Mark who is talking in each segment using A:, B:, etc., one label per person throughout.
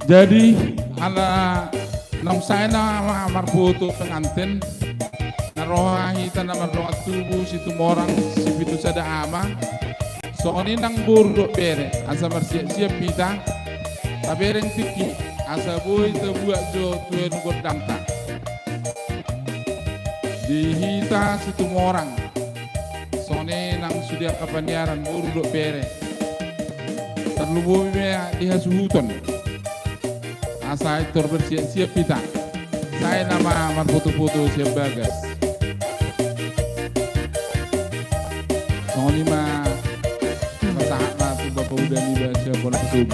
A: Jadi ala nang saya na marputo pengantin narohahi tanah marroat tubuh situ morang sipitu sada ama so ini nang burdo bere asa siap pita tabereng tiki asa boy buat jo tuen godangta dihita situ morang so ini nang sudia kapaniaran burdo bere terlubu me dihasuhuton asa itu bersiap pita saya nama marputo-puto siap bagas Sony mah masahat mah tuh bapak udah dibaca bola kesum.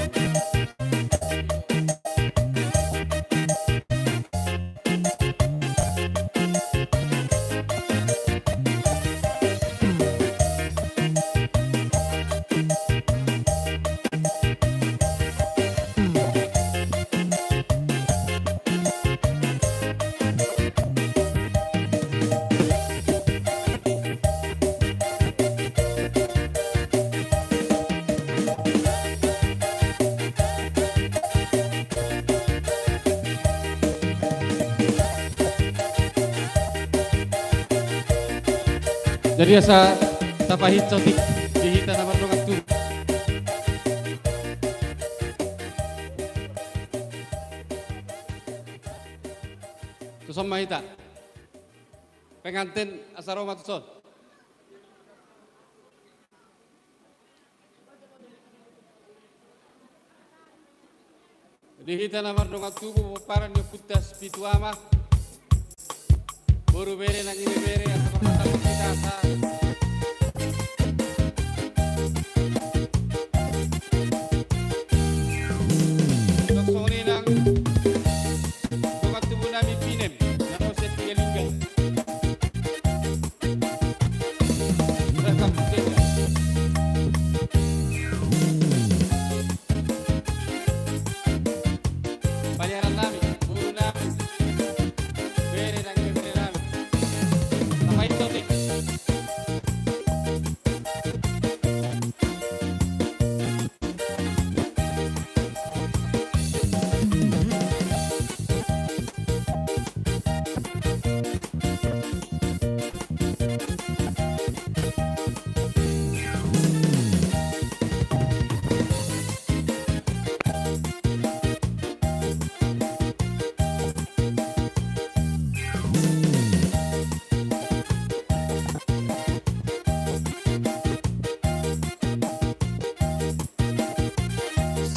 B: Jadi asa tapahit cotik dihita na marungat tu. Tuson mahita. Pengantin asaroma tuson. Dihita na marungat tubuh paran yo putas pituama. Buru bere nang ini bere atau kapatang kita asa. Soni nang bukat tubuh nami pinem nang oset tiga lingga. Rekam tiga. Bayaran nami, buru nami, bere nang ini bere nami. Sampai totik.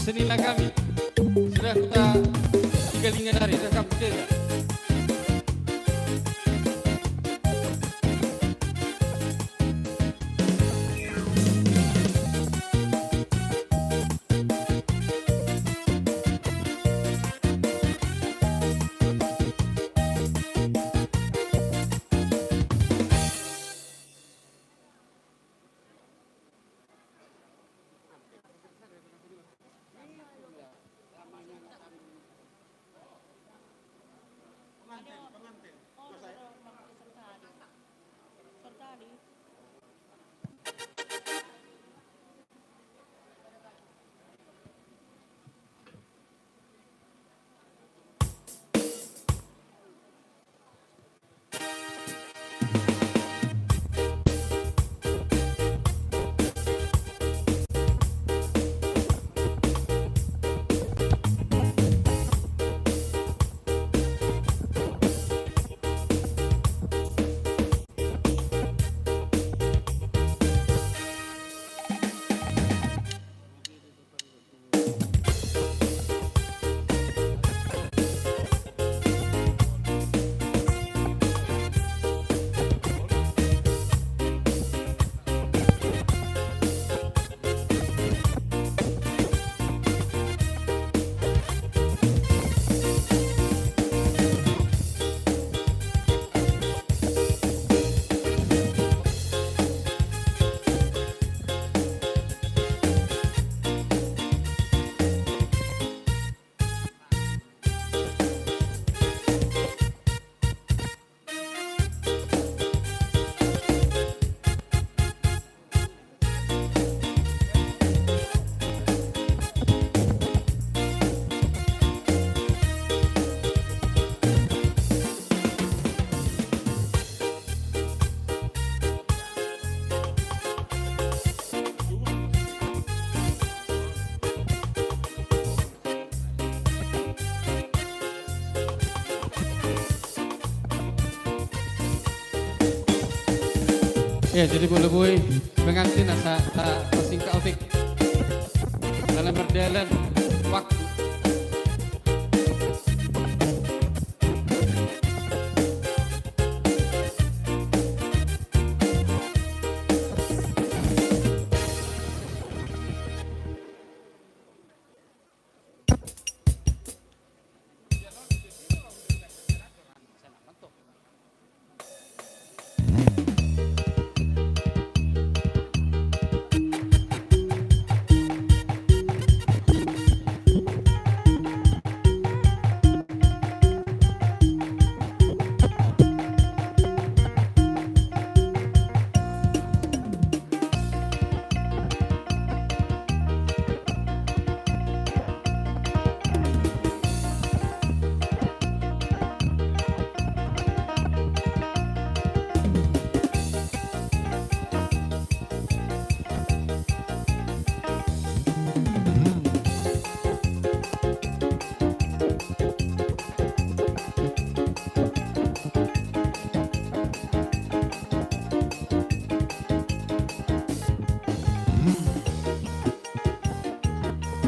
B: Senilah kami sudah kita tiga lingga dari rekam tiga. Ya, jadi boleh pengantin asa pasing kautik dalam berjalan waktu.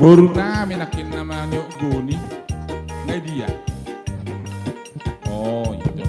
A: Baru namin nakin naman yung guni. Ngay dia. Oh, itu.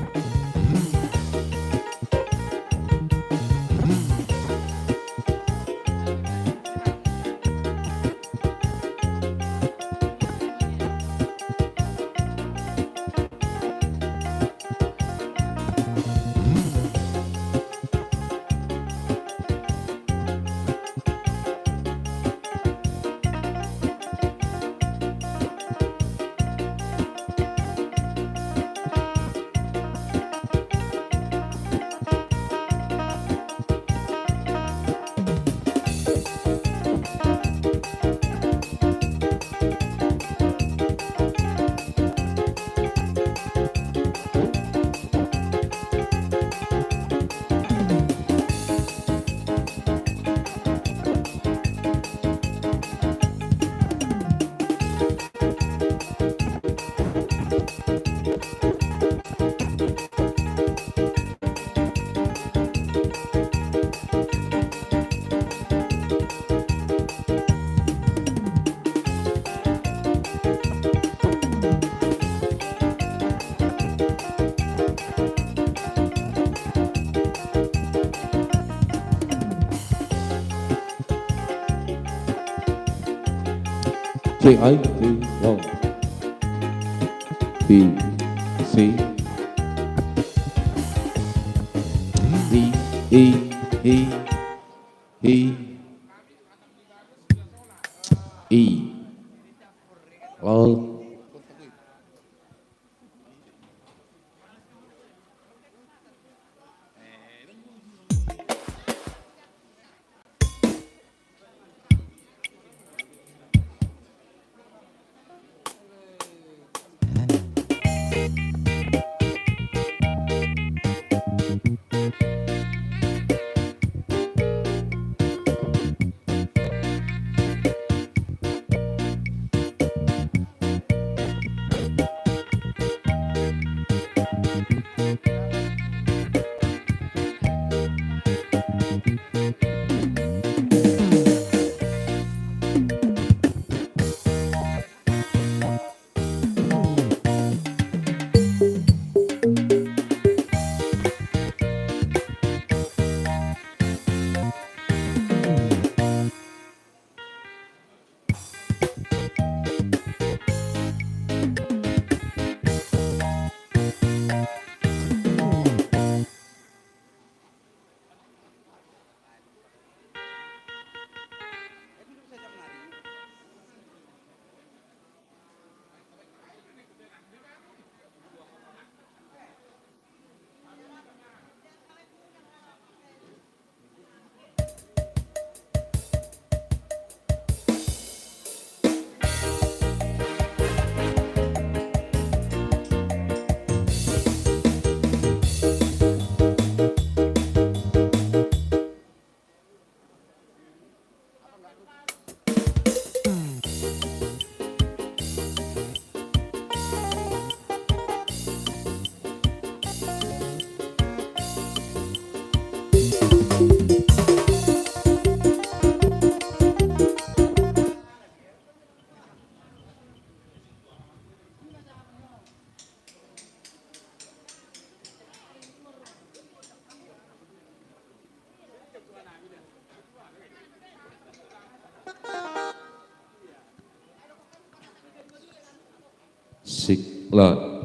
C: C ấy thì rồi B C D E E E E L Xịt lợn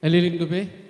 B: Elilin ko be.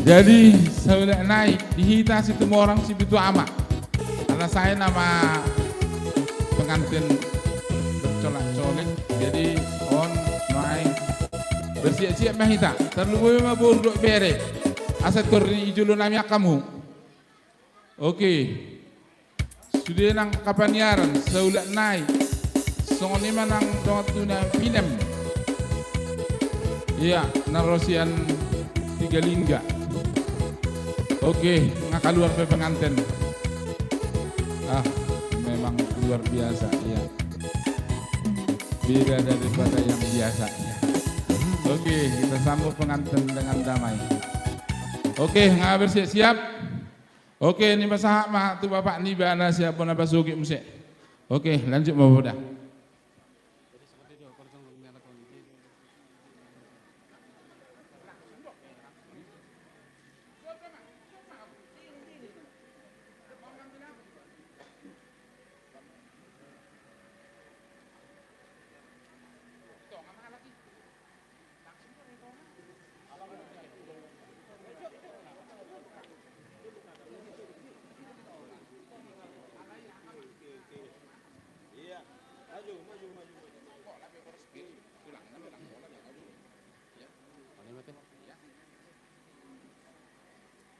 A: Jadi saya udah naik dihita si orang si Bitu Ama. Karena saya nama pengantin bercolak-colik, jadi on naik bersiap-siap mahita. Terlalu mah burduk bere. Aset korni ijulu namanya kamu. Oke. Sudah nang kapanyaran saya udah naik. Songoni manang dongat tuna film. Iya, narosian tiga lingga. Oke, ngaka luar pengantin. Memang luar biasa, ya. Beda daripada yang biasa. Ya. Oke, kita sambut pengantin dengan damai. Oke, ngaka bersiap-siap. Oke, ini masalah mah tu bapak ni bana siapa nak basuki musik. Oke, lanjut bapak dah.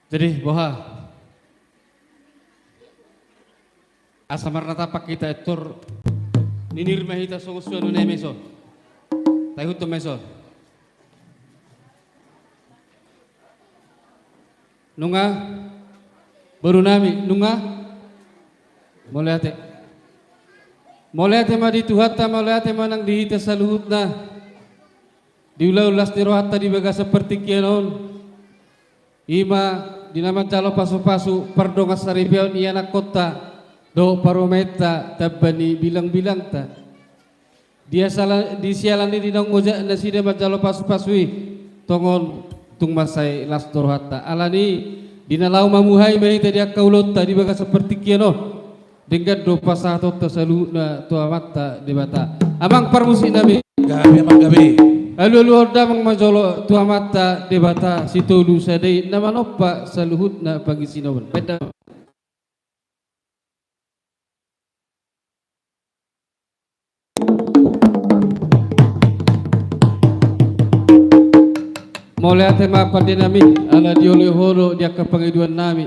B: Jadi boha asa marnata pak kita etor ninir mahita songosuan nune meso tahu to meso nunga baru nami nunga molate ma di tuhata molate manang dihita saluhut na diulah-ulas dirohata dibaga seperti kianon ima dinama calo pasu-pasu perdonga saribion iana kota do parometa tabani bilang-bilang ta dia salah di sialan di dong moja nasida macalo pasu-pasui tongon tung masai lastor hatta alani dinalau mamuhai mai tadi akaulot tadi baga seperti kiano dengan do pasato tasalu na tua mata debata amang parmusi nabi
C: Gabi amang gabi.
B: Alu horda mang majolo tua mata debata situlu sadai nama nopa saluhut na pagi sinawan. Beda. Mulai tema pandinami ala dioleholo dia kepengiduan nami.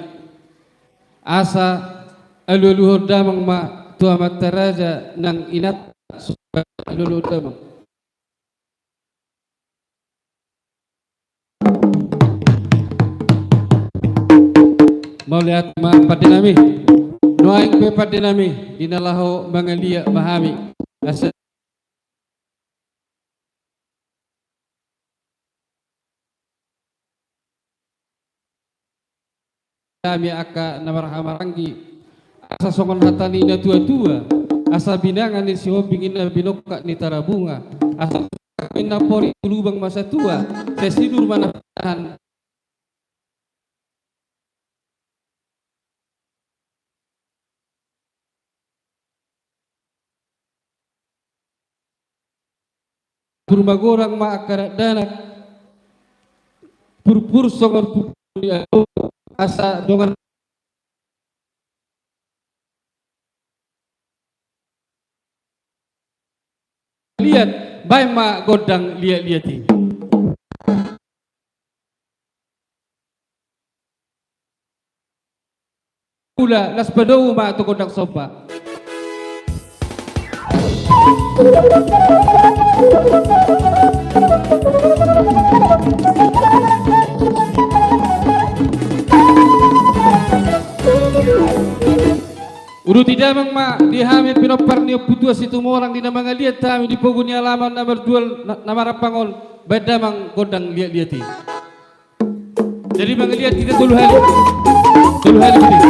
B: Asa aluluhur damang ma tua mataraja nang inat aluluhur damang. Mulai tema pandinami. Nuaing pe pandinami dinalaho mangalia mahami. Asa kami aka namarhamaranggi asa songon hatani na tua-tua asa binangan ni si hobingin na binoka ni tarabunga asa pinapori lubang masa tua saya sidur manahan purmagorang maakara danak purpur songon asa dongan lihat baik mak godang lihat-lihati pula las padou mak tu godang sopa Uru tidak mang ma dihami pinopar ni putua situ orang di nama ngaliat kami di poguni alaman nomor 2 nama rapangon beda mang godang lihat-lihati. Jadi mangaliat kita dulu hal ini.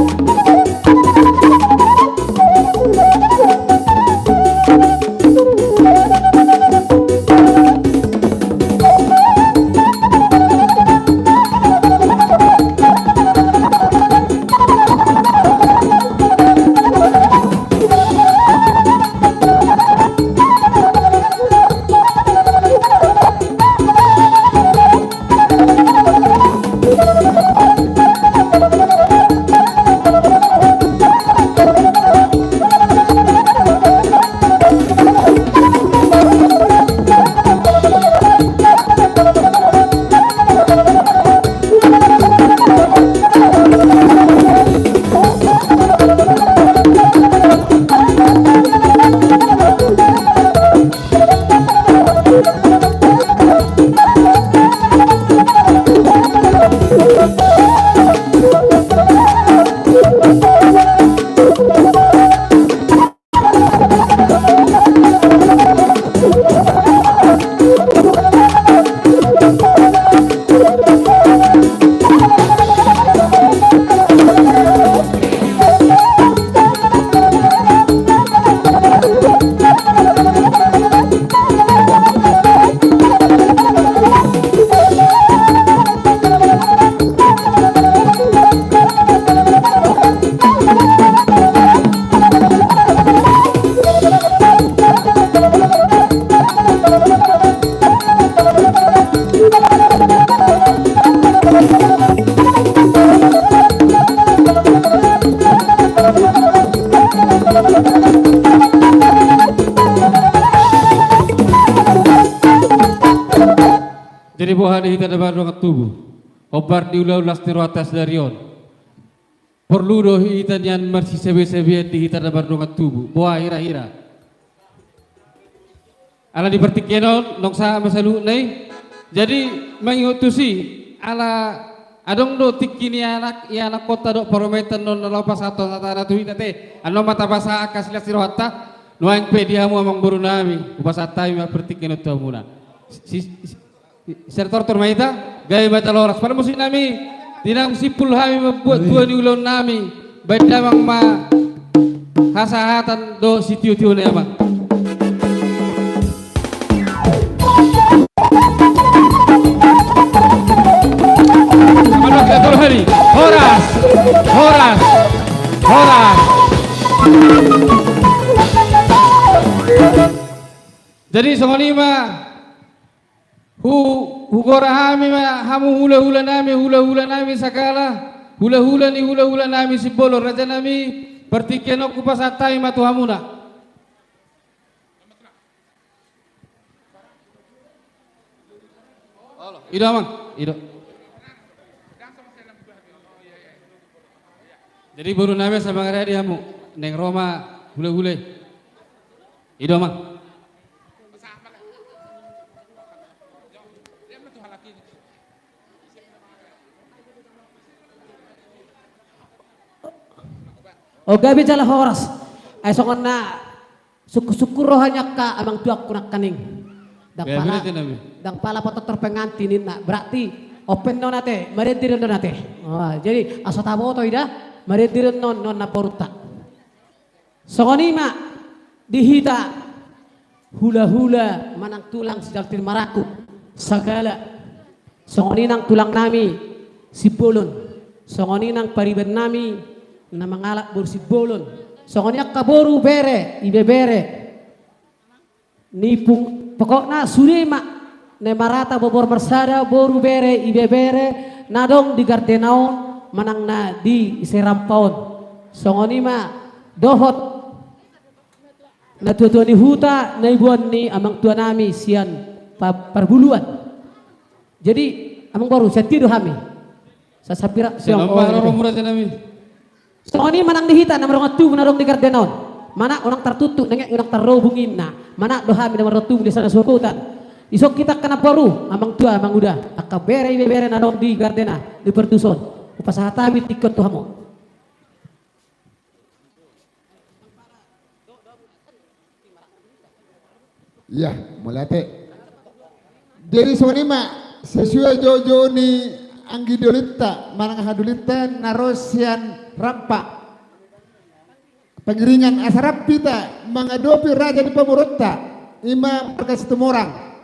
B: Jadi bohani hita dapat ruang tubuh, obar diulau las tiru atas darion. Perlu doh hita nian marsi sebe-sebe di hita dapat ruang tubuh, boah hira-hira. Ala dipertikianon nong sa masalu nai. Jadi mengutusi ala adong do tikini anak kota do parometan non lapas atau natara tu hita te. Ano mata basa akas las tiru hatta, nuang pe dia mu amang burunami, upas atai ma pertikianot tu muna. Sertor tormaita gaya bata loras pada musim nami tinang sipul kami membuat dua di ulang nami beda mang ma hasahatan do sitiu-tiu na amang mana ketul hari horas jadi songonima hugora hami hamu hula-hula nami sakala hula-hula nami si bolor raja nami pertikian aku pasatai matu hamuna ida mang Ido. Jadi baru name sama ngarea dia mu neng Roma hule-hule. Ido mang.
D: O gabi jala horas ay songon na suku-suku rohanya ka amang tuak kunak kaning dang pala pototor pengantinin na berarti open non nate maredirin non nate jadi asa tabo to ida maredirin non na poruta songoni ma dihita hula-hula manang tulang sejaltir maraku sagala songoni nang tulang nami si bolon songoni nang pariban nami na mangalak boru si bolon songonya kaboru bere ibe bere nipung pokokna sulema ne marata bobor bersada boru bere ibe bere nadong di gardenaon manang na di serampaon songoni ma dohot na tua ni huta na ibuan ni amang tua nami sian parbuluan jadi amang baru setiru hami sasapira siang
B: nami.
D: Songoni manang dihita na marong atu manarong di gardenon. Mana orang tertutup nengek orang terrobungin na. Mana doha mi na marotu di sana sukutan. Isok kita kena paru amang tua amang udah. Aka bere bere na dong di gardena di pertuson. Upasaha mi tikot tuhamo.
E: Ya, mulate. Jadi sonima sesuai jojo ni anggi dolita manang hadulita narosian rampak pengiringan asarapita mengadopi raja di pemurutta ima perkas temorang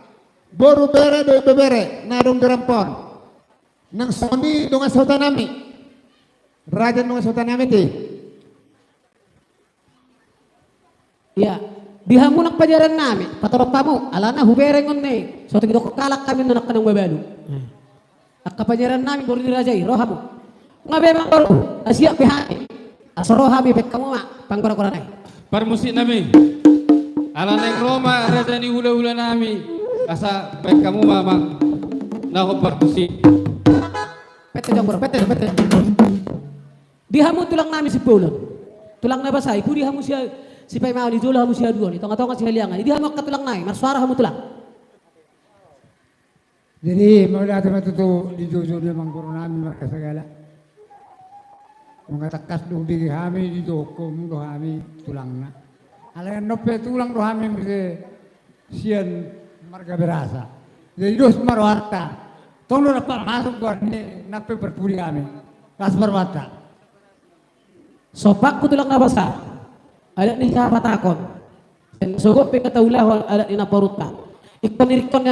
E: boru bere do bebere nadong derampon nang soni donga sotanami raja donga sotanami ti
D: ya dihamunak pajaran nami patorok pamu alana huberengon ne so tigido kalak kami nanak kanang babalu akapajaran nami baru dirajai rohamu ngabe bang baru asia pihani asroha bi pek kamu mak pangkora-kora nai
B: Permusik nami ala neng Roma raja ni hula-hula nami asa pek kamu mama nah permusik
D: pete jambor pete dihamu tulang nami si bolon tulang na basai ku dihamu si pai mau di dulu hamu si aduan itu ngatong si haliangan dihamu ka tulang nai marsuara hamu tulang.
F: Jadi mau datang itu di jojo dia mangkoro nami mereka segala. Mengatakas do di kami di dokom do kami tulangna. Alayan nope tulang do kami mesti sian marga berasa. Jadi dos marwata. Tong dapat masuk gua ni nape berpuri kami. Kas marwata.
D: Sopak ku tulang na basa. Ada ni siapa takon. Sogok pe kataulah ada ni naparutan. Ikon-ikon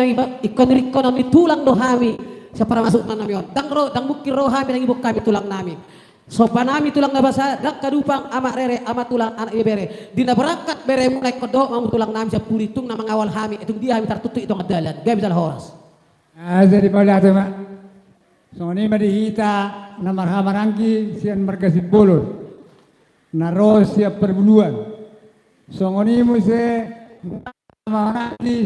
D: nami tulang do hami sa para masuk na nami on. Dang bukir ro hami nang ibuk kami tulang nami. So panami tulang na basa dak kadupang ama rere ama tulang anak ibe bere. Dina berangkat bere mulai kodo mamu tulang nami sa pulitung na mangawal hami itong dia hami tertutup itong adalan. Gabi dal horas.
F: Jadi mau datang mak. So ni madihita na marhamarangki sian marga sibolon. Naro siap perbuluan. So ni mo se marangki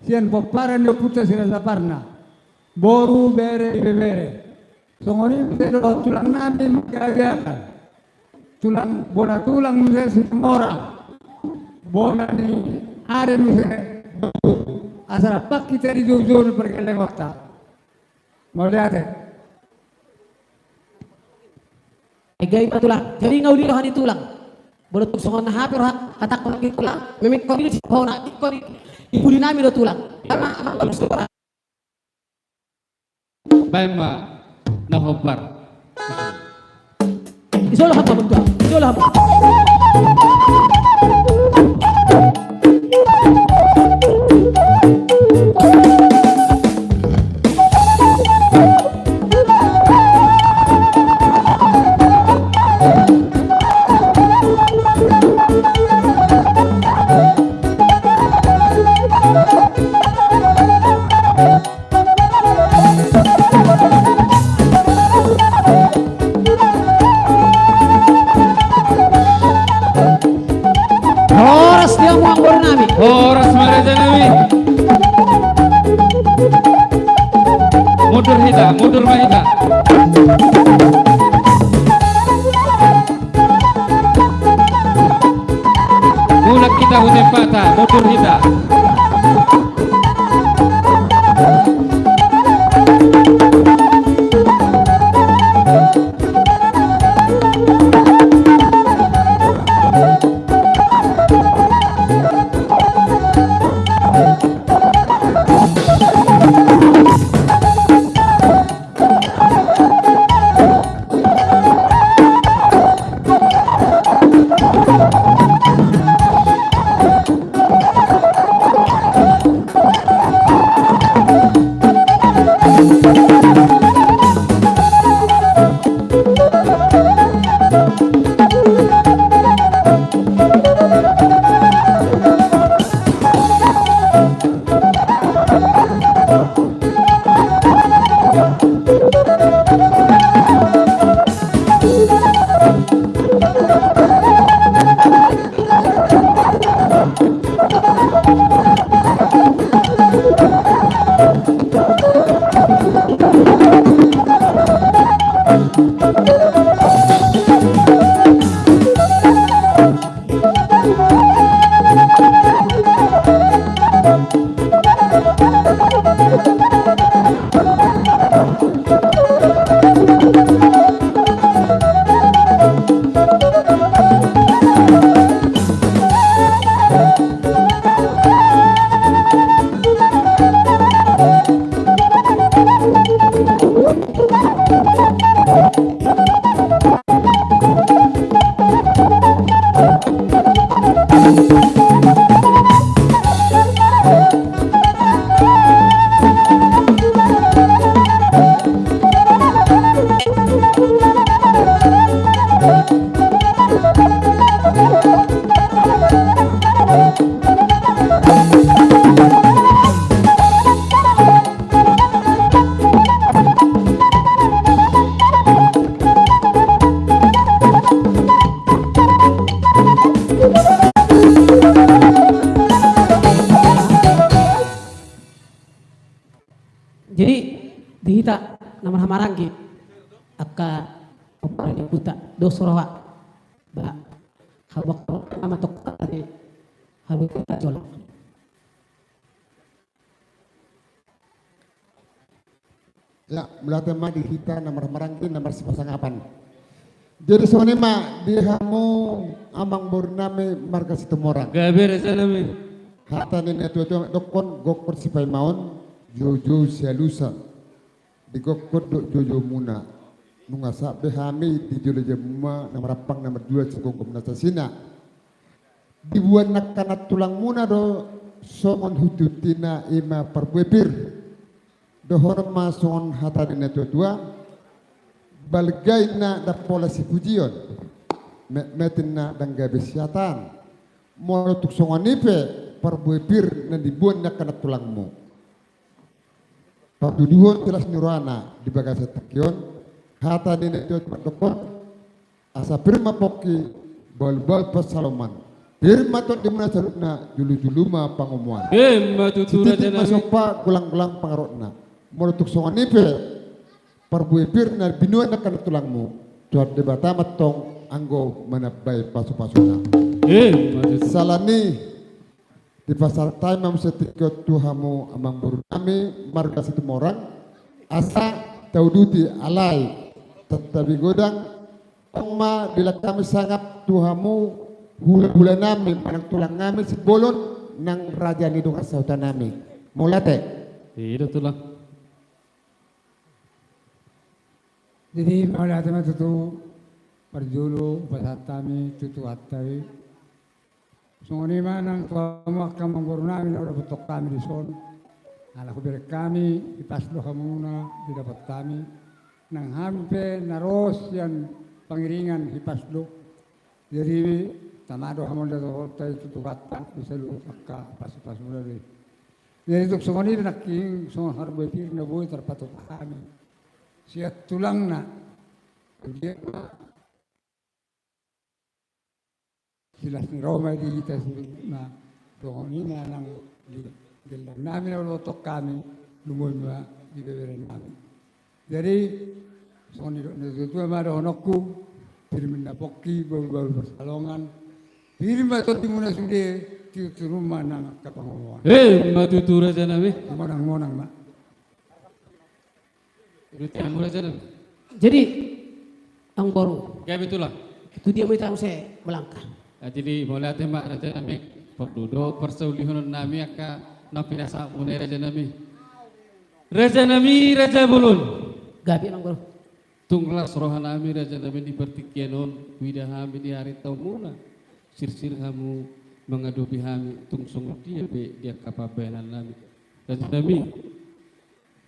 F: sian poparan do puta sila saparna boru bere bere songoni do tulang nami magagakan tulang bona tulang muse semora bona ni are muse asara pak kita di jojo perkele wakta mau lihat
D: Gay tulang jadi ngauli rohani tulang boleh songon na hapi rohat katak ko tulang memik ko si hona ko ibu dinami do tulang ama
B: Baima na hobar
D: isolah apa bentuk isolah apa
B: Horas maraja nami mundur hita, mundur mahita. Mulak kita hutim patah, mundur hita.
D: Jadi dihita nama maranggi aka operasi buta dosorowa ba habak ama tok tadi habis kita jolok.
E: Ya, melatih mah dihita nomor marangki nomor sepasangapan. Jadi soalnya mah dihamu amang burname marga situmorang.
B: Gaber sana mi.
E: Hata nene tuh dokon gokor si paimaon jojo selusa di gokor dok jojo muna nunga sabe hami di jojo jemma nomor rapang nomor 2 cikongkom nasasina dibuat nak kanat tulang muna do songon hututina ima perbuepir do horma songon hata nene tua balgai na da pola si pujion metina dan gabe siatan molotuk songon ipe perbuepir na dibuat nak kanat tulangmu. Tuduhon jelas nurana di bagasa takion hata nene tuat dokon asa firma poki bal pasaloman firma tot di mana salutna julu ma pangumuan
B: Tutura
E: titik masuk pa gulang-gulang pangarotna molotuk songan ipe perbuepir na binuan na kana tulangmu tuat debata matong anggo manabay pasu-pasuna salani di pasar taimam setikot tuhamu amang burunami marga situmorang asa tauduti alai tetapi godang ma bila kami sangat tuhamu hula-hula nami manang tulang nami si bolon nang raja nidung asautan nami mulate
B: Iya tulang.
F: Jadi malah teman tutu perjulu pasatami tutu atai. Sungguh manang tua makam menggurunami udah betok kami di son. Alah kubir kami di paslo kamuna di dapat kami nang hampe naros yang pangiringan di paslo. Jadi tamado hamon da hotel tutu kata bisa lu akka pas mulai. Jadi untuk sungguh ini naking sungguh harus berpikir na boy terpatok kami. Siat tulang na. Dia silas ni Roma di kita na doon ina nang di namin na lotok kami lumoy ba di bebere nami. Jadi soni tua mara honokku firmin napokki baru persalongan firma toti muna sude tiu rumah nang kapangomongan.
B: Matutu Raja Nabi.
F: Monang mak.
B: Rutian Raja Nabi.
D: Jadi ang baru
B: Kayak itulah.
D: itu dia mau tahu saya melangkah.
B: Jadi mulai mak Raja Nabi penduduk persaulihan nami aka napinasa mulai Raja Nabi. Raja Nabi Raja Bulun.
D: Gabi ang baru.
B: Tunglas rohan nami Raja Nabi di pertikianon widah kami di hari tahun muna. Sir kamu mengadopi kami tungsung dia be dia kapabenan nami. Raja Nabi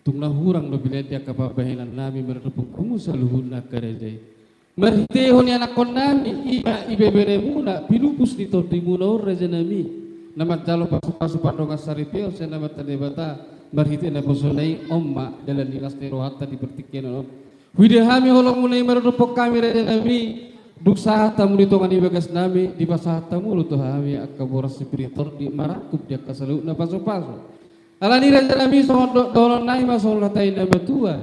B: tunglah hurang do bila dia kapabenan nami meredupung kumu saluhun nakarejai. Merhitehon anak kon nami ibe bere muna pilupus di torti muna Raja Nabi. Nama jalo pasu padonga saripeo saya nama tanebata merhite na posonai omma dalam dinas terohata di pertikianon. Widahami holong mulai meredupok kami Raja Nabi duksa tamu ditongan di bagas nami di pasah tamu lutuh kami akaboras spiritor di marakup dia kasalu na paso-paso alani Raja Nabi sondo dolon nai masol latai nama tua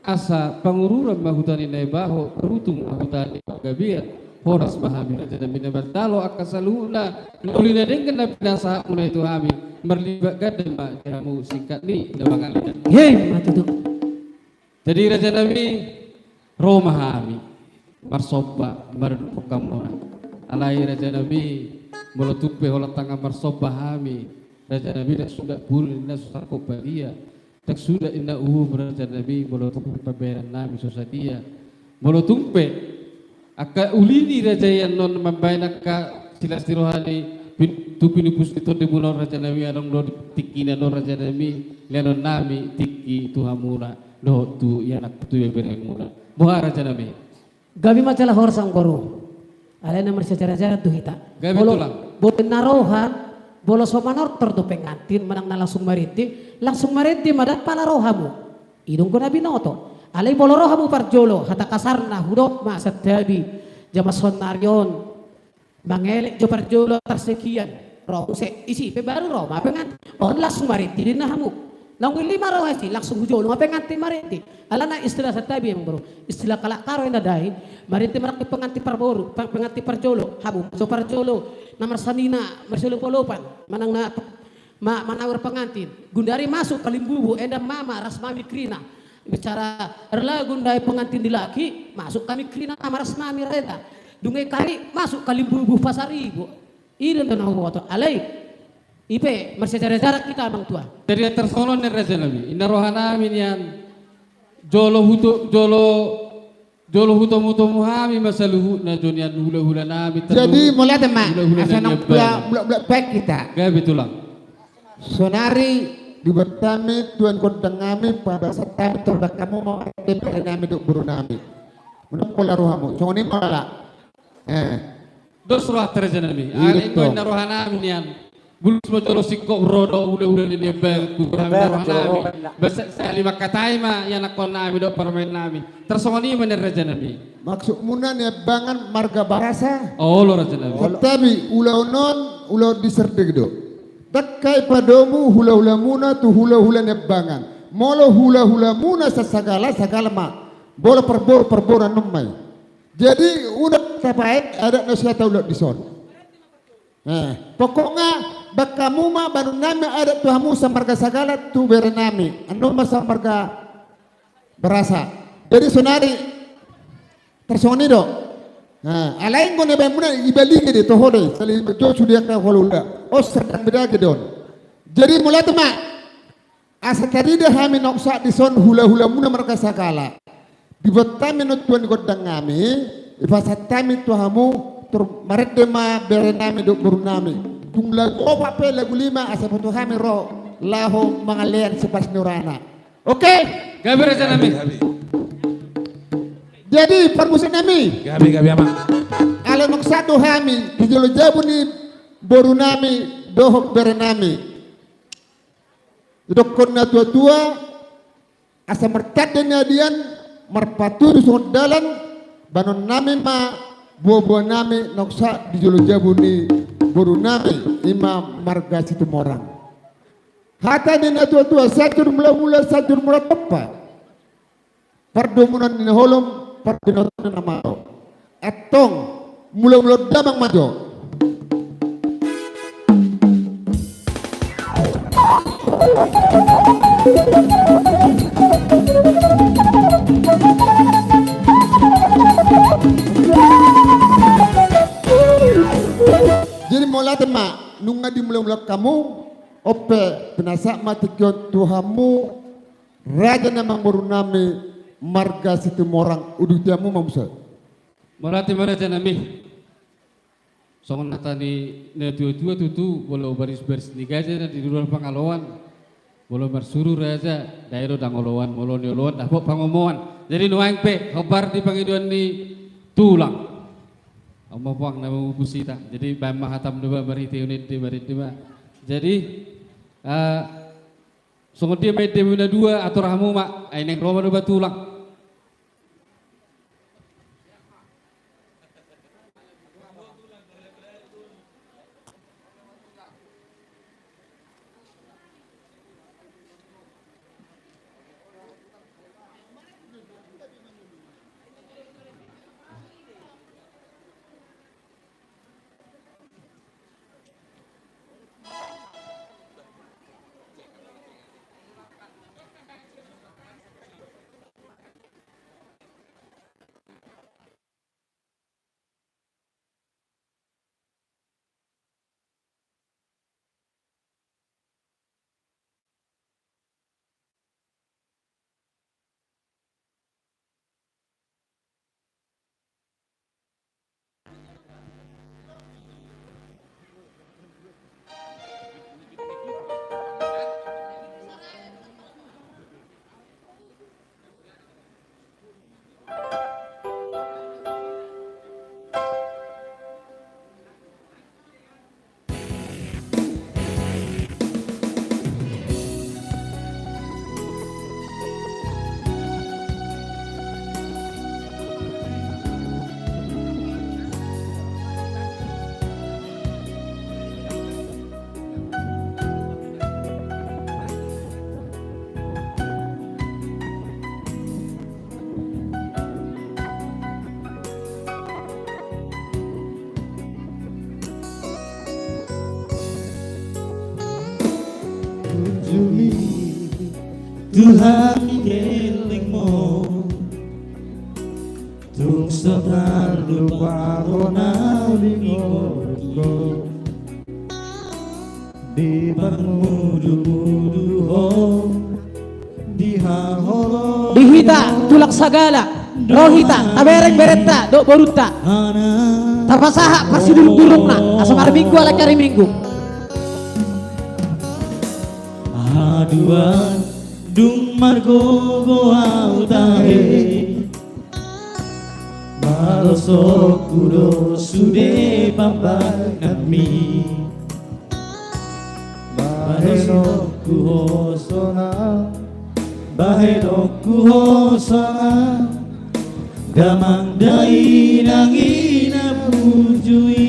B: asa pangururan mahutani nai baho perutung mahutani gabiat horas mahami Raja Nabi na bertalo akasalu na nulina dengan na pinasa mulai itu kami merlibat gadem ma jamu singkat ni dabangan lihat.
D: Hei matutu.
B: Jadi Raja Nabi Roma kami marsoba merdupok kamora alai Raja Nabi meletupe hola tangga marsoba kami Raja Nabi dak sudah pulin na susako dia dak sudah inna Raja Nabi meletupe paberan nami sosadia meletupe aka ulini Raja yang non membayar ka silas tirohani tupinipus itu di bulan Raja Nabi adong do tikina do Raja Nabi lenon nami tiki tuhamura do tu yanak tu beremura Buha Raja Nabi.
D: Gabi macalah horas ang baru. Alay na marsiya-siya tu hita.
B: Gabi tulang.
D: Boten narohan, bolo somanor terdo pengantin manang na langsung mariti madat pala rohamu. Idung ko na binoto. Alay bolo rohamu parjolo hata kasarna hudop ma satabi jamason naryon. Mangelek jo parjolo tersekian. Roh se isi pe baru roh ma pengantin. On langsung mariti din na hamu. Nang lima roh isi langsung hujolo ma pengantin mariti. Ala na istilah satabi yang baru istilah kalakaro yang nadai mariti marak penganti parboru penganti parjolo habu so parjolo namar sanina marselo polopan manang na manawar pengantin gundari masuk kalimbubu endam mama ras mami krina bicara erla gundai pengantin di laki masuk kami krina nama ras mami reda dungai kari masuk kalimbubu pasaribu ini dan nahu alai ipe marsecara-cara kita bang tua
B: Dari tersolon Raja Nabi inna rohana amin yang jolo huto muto muhami masaluhu na jonian hula nami
E: Jadi mulai teman asal blok baik kita.
B: Gabi tulang.
E: Sonari di bertami tuan kodang kami pada saat terbak kamu mau ada nami duk buru nami. Menurut pola rohamu, jangan ini malah.
B: Dos roh Raja Nabi. Ali ko inna rohana amin yang bulus mo jolo sikko rodo ula ni bel ku rohana amin. Basa sa lima katay ma yan ako nami do parmen nami. Tersongoni man Raja Nabi.
E: Maksud muna ni bangan marga barasa.
B: Oh lo Raja Nabi.
E: Tapi ulau non ulau diserdeg do. Takai padomu hula muna tu hula ni bangan. Molo hula muna sa sagala ma. Bola perbor numai. Jadi udah sampai ada nasihat ulat dison. Pokoknya bakamu ma baru nami ada tuhamu sambarga sagala tu berenami anu ma sambarga berasa jadi sonari tersoni do alain gone be muna ibali de to hode sali to sudia ka holula o sedang beda gedon jadi mulai tema asa tadi dah kami noksa di son hula muna marga sagala dibetami no tuan godang ngami ifasatami tuhamu tur maretema berenami do burnami jumlah opa pe lagu 5 asa foto kami ro laho mangalian sepas nurana. Oke?
B: Gabi Raja Nabi.
E: Jadi permusim nami.
A: Gabi ama.
E: Ala nok satu kami di jolo jabu ni boru nami dohok berenami. Dokon na tua asa mertadnya dian merpatu di dalan banon nami ma buah nami nok sa di jolo jabu ni boru nami imam marga situ morang. Hata din na tua satur mula satur mula tepat. Perdumunan ni holom perdinotan na mao. Atong mula damang majo. Jadi mula tema nunga di mula kamu ope penasak mati kyon Tuhamu raja namang murunami marga situ morang udutiamu mamusa.
B: Marati maraja nami. Songon natani na tua tutu bolo baris ni gaja na di luar pangaloan. Bolo marsuru raja daero dangolowan bolo niolowan dapo pangomoan. Jadi nuang pe kabar di pangiduan ni tulang. Amma puang nama pusita. Jadi bama hatam dua bariti unit di bariti ba. Jadi songon dia mede muna dua atau rahamu mak aineng roma dua tulang.
G: Tuhan kelingmu tung sebar lupa rona lingorko di mudu ho di haholo
D: Dihita tulak sagala rohita tabereng berenta dok boruta tapasaha pasti durung-durungna asam hari minggu ala cari minggu
G: aduan dung margo goau tahe malosok kudo sude pambar nami bahenok kuhosona bahenok kuhosona damang dai nangina pujui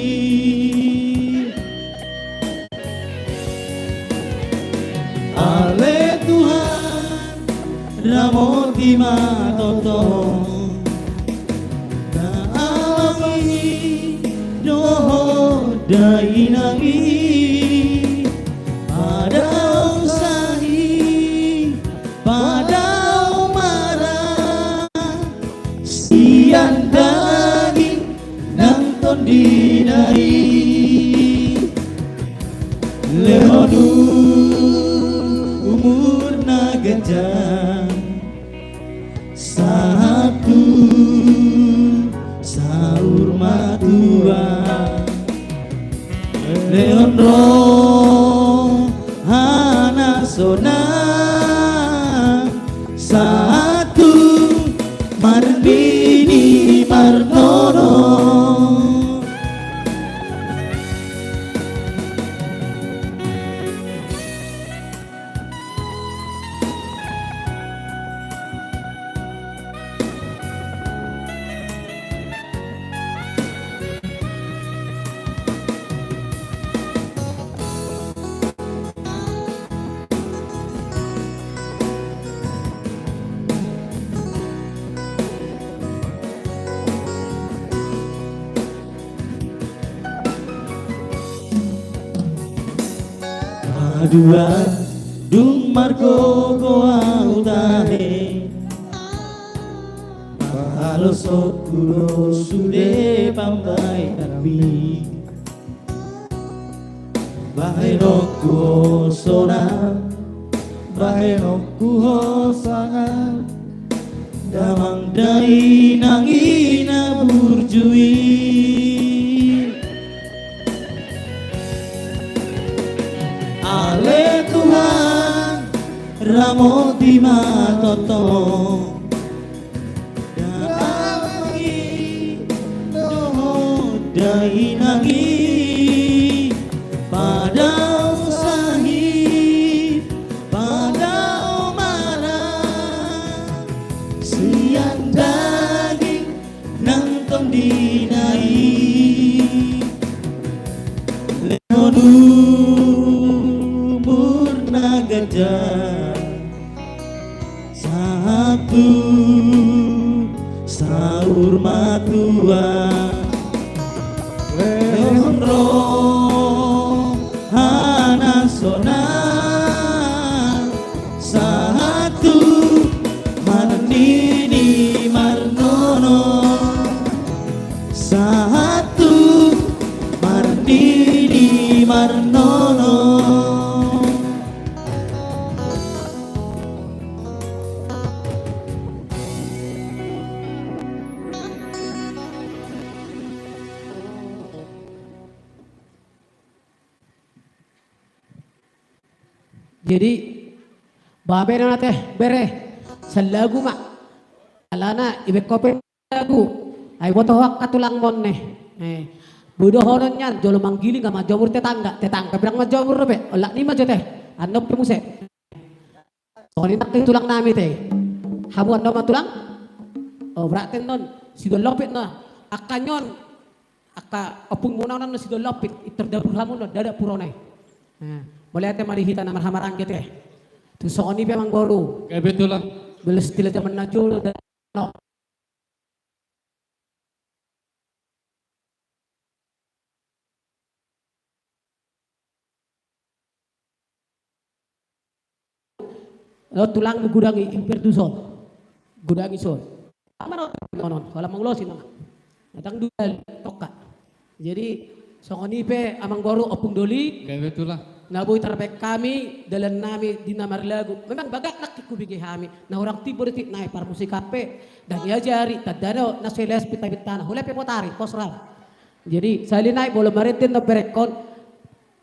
G: ale Tuhan Ramoti matotong na awangi doho dai nangi padao sahi padao marah sian daging nang tondi dai lehonu umur nagajang satu sahur matua leon roh hana sona satu marbini marnono madua dung margo goa utahe Mahalo sok kulo sude pambai tapi Bahenok kuho sona Bahenok kuho sangat Damang dai nangina burjui Ale Tuhan Ramo di matoto Damangi Doho dai nangi Pada usahid Pada omana Siang daging Nangtong dinai Leonu Murna gajah Satu Sahur matua Leonro Hanasona Satu Manini Marnono Satu Marnini Marnono
D: Jadi babe na teh bere sa lagu mak alana ibe kope lagu ay boto hak katulang mon budo honon yan jolo manggiling ama jomur tetangga bilang ma jomur be ola ni ma jote anop pe muse so ni nak tulang nami teh hamu ando ma tulang oh berarti non sido lopit na akanyon aka opung munaw na sido lopit iterdabur hamu no dada puronay boleh ate marihita na marhamarang gitu eh. Tuh sokoni pe mang boru.
B: Kayak betul lah.
D: Beles tila zaman najul dan no. Lo tulang gudangi impir duson. Gudangi son. Amano nonon, wala manglosin nama. Datang dua toka. Jadi sokoni pe amang boru opung doli.
B: Kayak betul lah.
D: Naboy tarpek kami dalan nami di namar lagu. Memang bagak nakikubigi kami. Na orang tibur ti na par musikape dan ya jari tadano na seles pita-pitana. Hule pe potari posram. Jadi salinay bolo maritin na berekon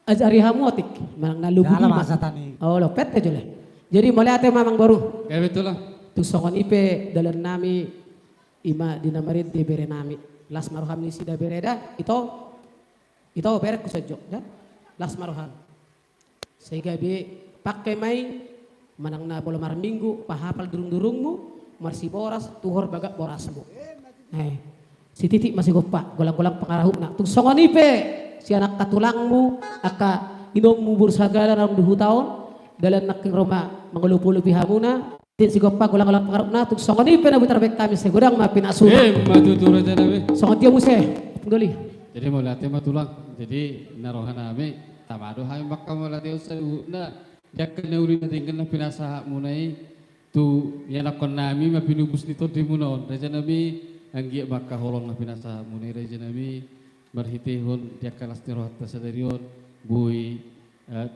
D: ajari hamotik. Manang nalubugi.
H: Dalam masa tani.
D: Oh lo pete jole. Jadi mulai ate mamang baru.
B: Kayak betul lah.
D: Tusokon ipe dalan nami ima di namarin di bere nami. Las maruham ni sida bereda itu berek kusajo ya. Las maruham. Sehingga be pakai main manang na bola mar minggu pahapal durung-durungmu marsi boras tuhor bagak borasmu. Si titik masih gopa golang-golang pengarahupna. Tung songoni pe si anak katulangmu aka inommu bursagala narong 2 tahun dalam naking Roma mangulup-ulup bihamuna din si gopa golang-golang pengarahupna tung songoni pe na butarbek kami segudang mapin asun.
B: Matutur aja nabi.
D: Songon dia muse doli.
B: Jadi mau latih matulang. Jadi narohan nami tamado hay makka mo latih usay na yakin na uli natin kan na pinasa munay tu yan akon nami mapinubus nito di munon. Raja nami anggi makka holong na pinasa munay raja nami marhitihon dia kalas ni rohat sa darion buy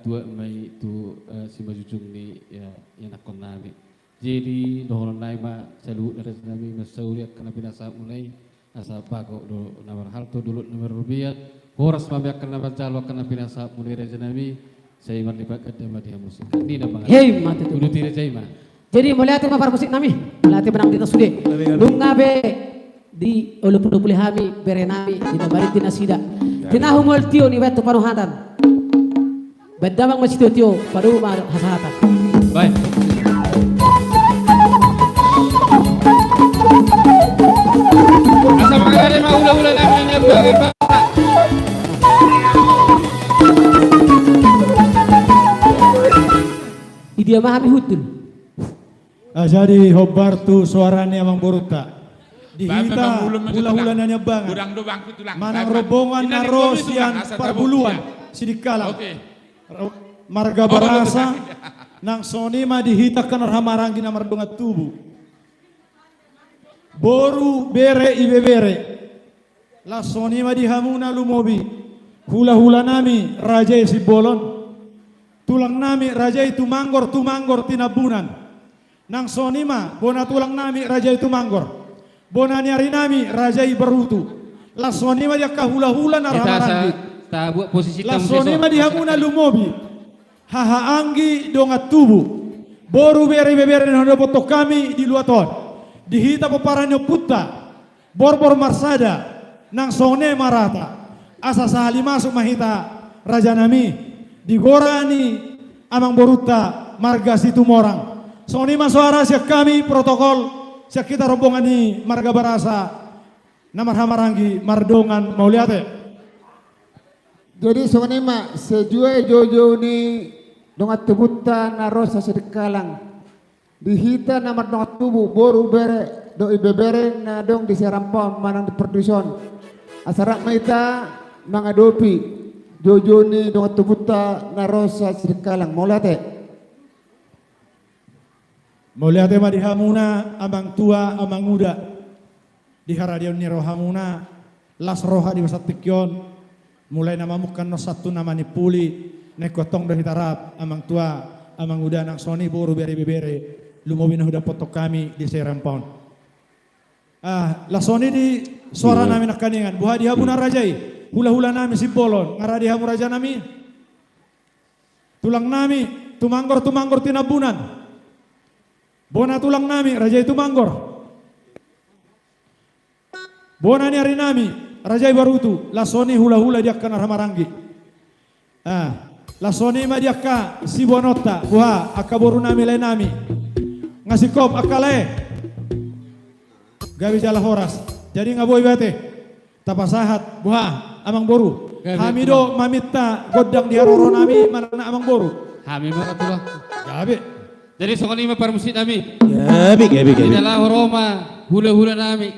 B: tua may tu si majujung ni yan akon nami. Jadi dohonon na ma salu raja nami masauri akan na pinasa munay asa pako do namar halto dulu nomor rupiah. Horas mabiakan na bancalo akan na pinasa munay raja nami sa iman di pagkat na madiha musik. Hindi na mga.
D: Hey mati tu.
B: Udah tira jay ma.
D: Jadi mulai ate mapar musik nami. Mulai ate benang dita sude. Lungabe di ulu-ulu hami bere nami di nabari tina sida. Tina humol tio ni wetu panuhatan. Bedamang masih tio paru ma hasahatan.
B: Baik. Asa makakari maula-ula namin niya ba?
D: Dia mahami hutul.
H: Jadi hobartu suaranya amang boruta. Dihita hula-hula nanya banget.
A: Gudang do bangku tulang.
H: Manang robongan naros yang parbuluan sidikala.
A: Oke.
H: marga barasa nang sonima dihitakan ramarangi na mardongat tubuh. Boru bere ibe bere. La sonima dihamuna lumobi. Hula-hula nami raja si bolon. Tulang nami raja itu manggor tinabunan. Nang sonima bona tulang nami raja itu manggor. Bona nyari nami raja berutu. La sonima dia kahula-hula na ramarangi.
B: Ta buat posisi
H: La
B: tamu
H: sonima dihamuna lumobi. Haha anggi dongat tubuh. Boru bere bere na boto kami di luaton. Dihita peparanyo putta. Borbor marsada. Nang sone marata. Asa sahali masuk mahita raja nami. Digorani amang boruta marga situ morang. Soni masuara siak kami protokol siak kita rombongan ni marga barasa namar hamarangi mardongan mau lihat.
E: Jadi sonema sejue jojo ni dongat tebuta narosa sedekalang dihita namar dongat tubuh boru bere do ibebere na dong di serampon manang di perduson asarak maita mangadopi jojo ni dongat tebuta narosa sedekalang mau lihat.
H: Mulia tema dihamuna amang tua amang muda di haradion ni rohamuna las roha di wasat tikyon mulai nama mukan no satu nama ni puli nekotong dari tarap amang tua amang muda nang soni boru bere bere lumobina huda potok kami di serampon. La soni di suara nami nak kaningan buha dihamuna rajai hula-hula nami simbolon ngara dihamu raja nami tulang nami tumanggor tinabunan. Bona tulang nami raja itu manggor. Bona ni hari nami raja barutu. Lasoni hula-hula dia kena ramarangi. Lasoni ma dia ka si bonota. Buha akaboru nami le nami. Ngasih kop akale. Gabi jala horas. Jadi ngaboy bate. Tapasahat buha amang boru. Hamido mamita godang di haroro nami mana amang boru.
B: Hami makatulah.
H: Gabi.
B: Jadi soal lima permusit nami.
C: Gabi.
B: Inilah Roma hula-hula nami.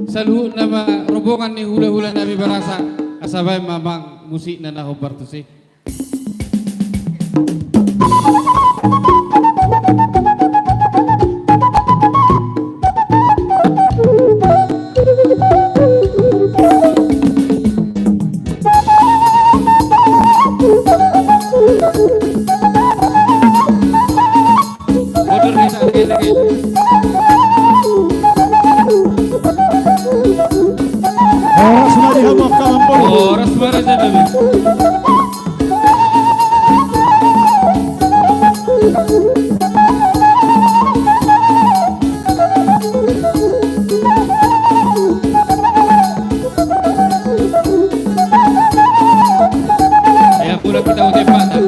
B: Saluhut nama rombongan ni hula-hula nami barasa. Kasabay mamang musik na nahobar tu si.
H: Horas na dihamu kamang boru.
B: Oras bara dyan nami. Ayan, pulang kita utempatan.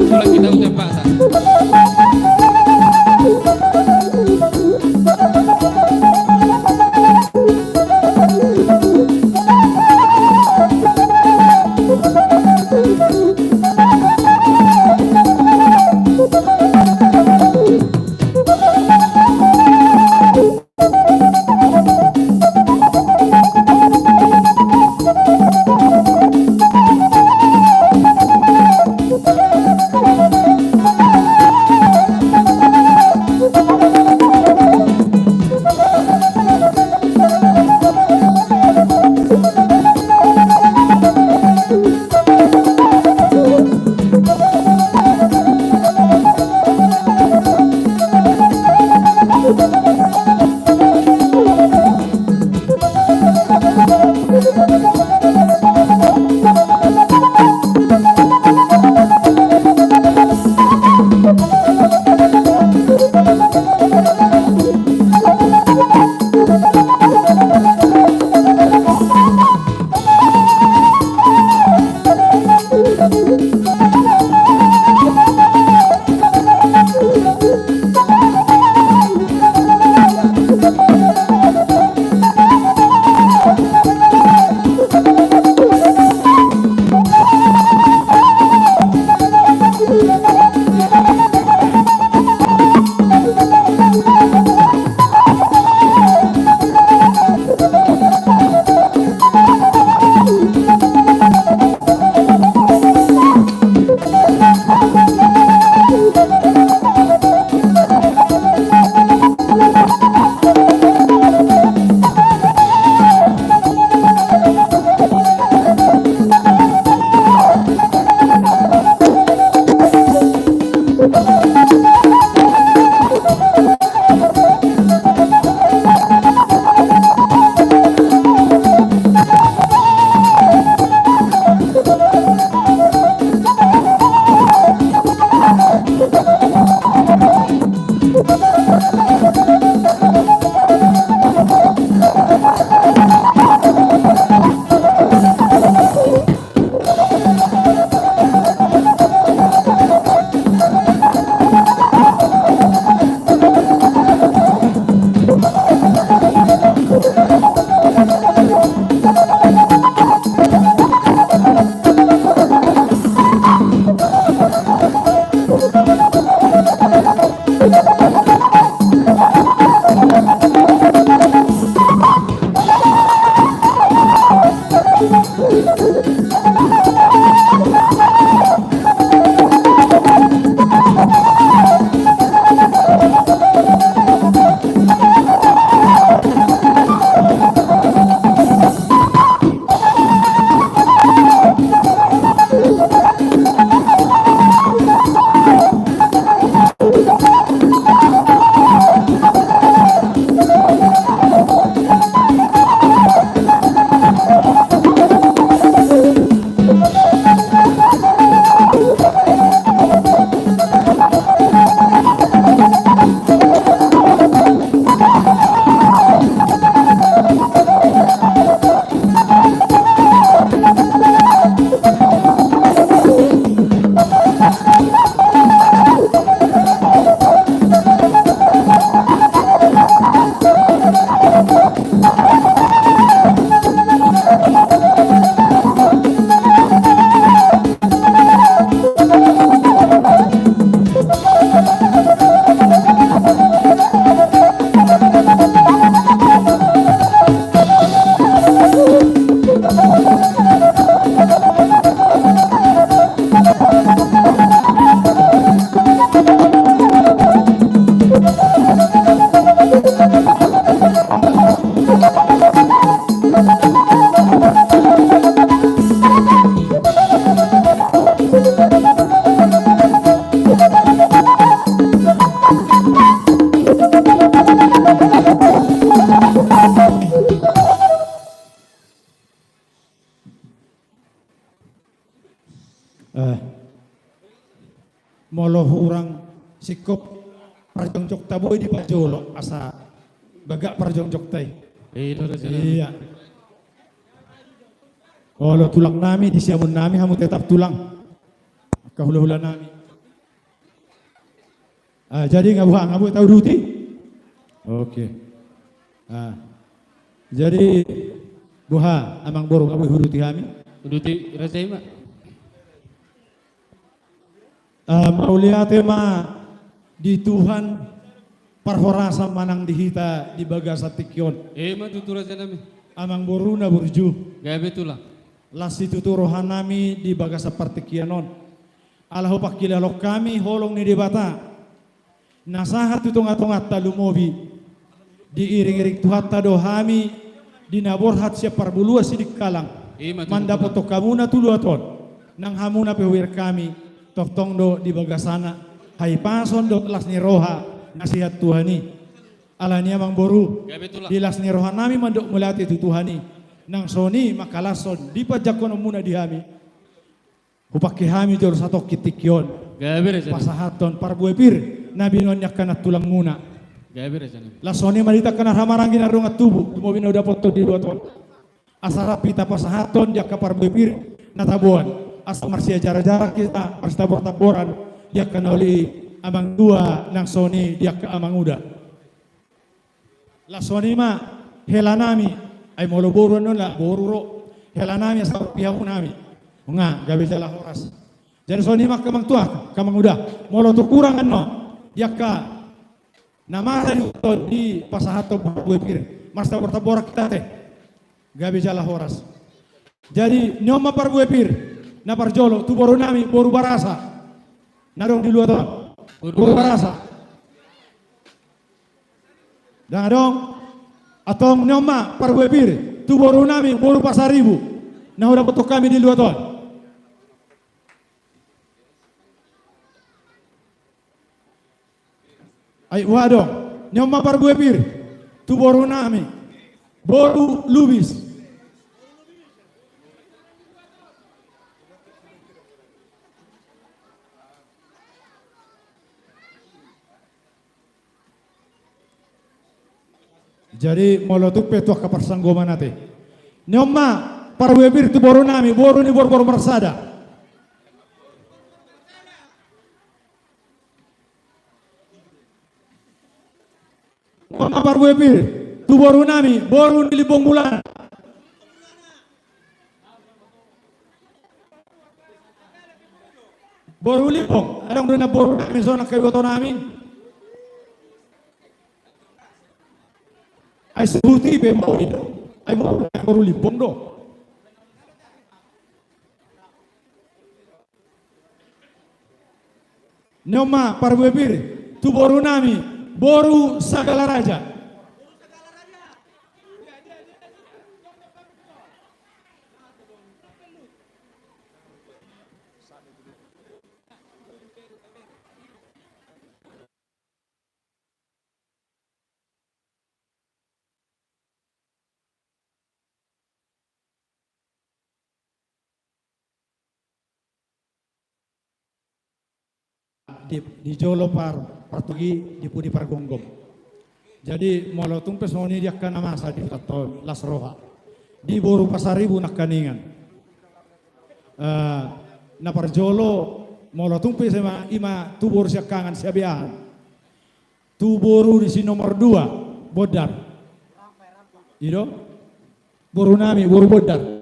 H: molo urang sikop parjongjok taboy di pajolo asa bagak parjongjok tay.
B: Itu raja.
H: Iya. Kalau tulang nami di siamun nami kamu tetap tulang. Kahula-hula nami. Jadi ngabu tahu duti? Oke. Jadi buha amang boru ngabu huruti kami.
B: Duti raja ima.
H: Mau lihat di Tuhan parhorasa manang dihita di bagasa tikyon.
B: Ima tutu raja nami.
H: Amang boru na burju.
B: Gabe tulang.
H: Las itu rohanami di bagasa partikianon. Alahu pakilalok kami holong ni debata. Nasahat itu ngatongat talumobi. Diiring-iring tuhat tadohami. Dinaborhat siap parbulua sidik kalang. Mandapot to kamuna tuluaton. Nang hamuna pewir kami. Toktong do di bagasana. Hai pason do las ni roha. Nasihat Tuhani. Alania mang boru. Di las ni rohanami mandok mulati itu Tuhani. Nang soni makalason di pajakon muna di hami. Upaki hami jor satu kitikyon.
B: Gabe raja.
H: Pasahaton parbuepir nabi nonyak kana tulang muna.
B: Gabe raja nami.
H: La soni malita kana hamarangin arungat tubuh. Dumo bina udah foto di dua ton. Asara pita pasahaton jaka parbuepir natabuan. Asa marsia jarak-jarak kita pas tabor-taboran dia kana oli amang dua nang soni dia ke amang uda. La soni ma helanami ay molo boru non la boru ro helanami sa pihamu nami nga gabe jala horas jadi soni mak kamang tua kamang udah molo tu kurang no dia ka namara di pasahato gue pir mas tabor kita teh gabe jala horas jadi nyoma par gue pir na par jolo tu boru nami boru barasa narong di luar boru barasa dan dong atong nyoma parwebir tu boru nami boru pasaribu nah udah betul kami di luar ton ay wadong nyoma parwebir tu boru nami boru lubis jadi molotuk petuah kaparsanggoman nate. Nyoma parwebir tu boru nami, boru ni boru marsada. Nyoma parwebir tu boru nami, boru ni libong bulan. Boru libong, adang duna boru nami zona kayo to namin. Ay sebuti be mau itu, ay mau baru libong do. Nyoma parwebir tu boru nami, boru sagala raja. Di jolo partugi di pudi pargonggom. Jadi molotung pesoni dia kana masa di tato las roha. Di boru pasaribu nak kaningan. Na parjolo molotung pesema ima tu boru siakangan siabian. Tu boru di si nomor 2 bodar. Ido boru nami boru bodar.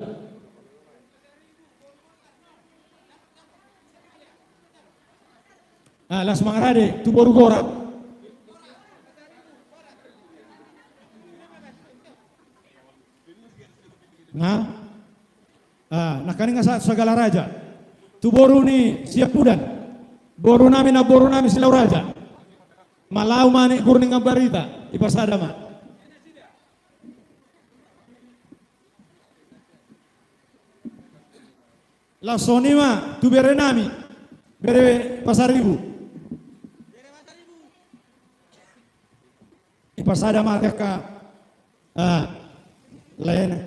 H: Las mangrade tu boru gora. Nakani nga sagala raja. Tu boru ni siap pudan. Boru nami silau raja. Malau mani kurning barita ipasada ma. La sonima tu bere nami. Bere pasaribu. Ipasada mata ka lain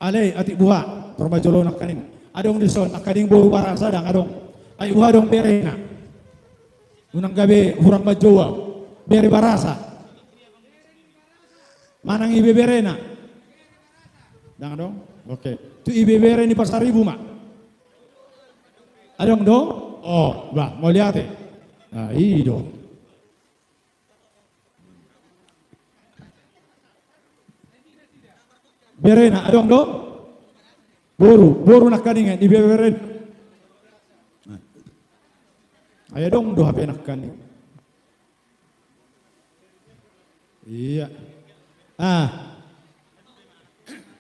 H: alay ati buha torba jolo nak kanin adong dison akading boru barasa dang adong ay uhadong berena unang gabi hurang bajowa bere barasa manang ibe berena dang adong oke tu ibe bere ni pasar ibu mak adong dong oh bah mau lihat nah dong berena adong dong boru nak kaningan ibe beren ayo dong doa penak kaning iya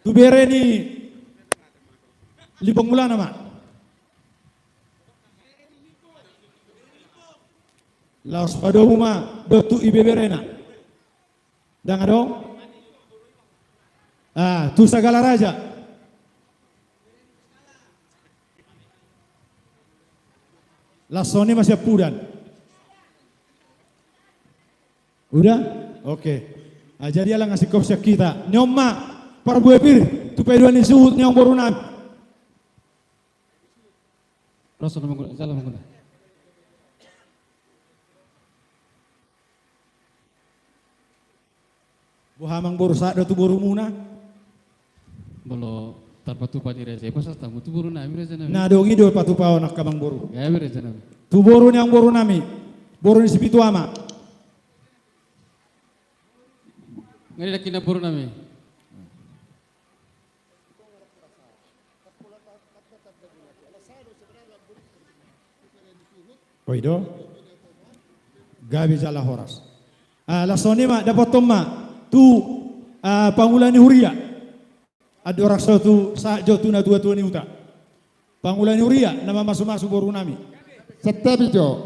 H: tu bere ni libang bulan nama laos pada rumah dotu ibe berena dang adong tu segala raja lasone masih pudan udah oke jadi ala ngasih kopsya kita nyoma parbuepir tu peduan ni suhut nyong borunan
B: Rasul menggunakan salam menggunakan.
H: Buhamang borusa do tu boru muna
B: Bolo tarpatupa di reza pasal tamu tu buru nami reza nami.
H: na dongi do patupao nak kamang boru
B: Ya reza nami.
H: tu boru nyang boru nami boru ni sipitu ama
B: Ngari dah kina buru nami.
H: Oido gabi jala horas lasone ma dapat tomma tu pangulani huria ada orang satu sajo tu na dua ni uta pangulani huria nama masuk boru nami
E: Setabi jo,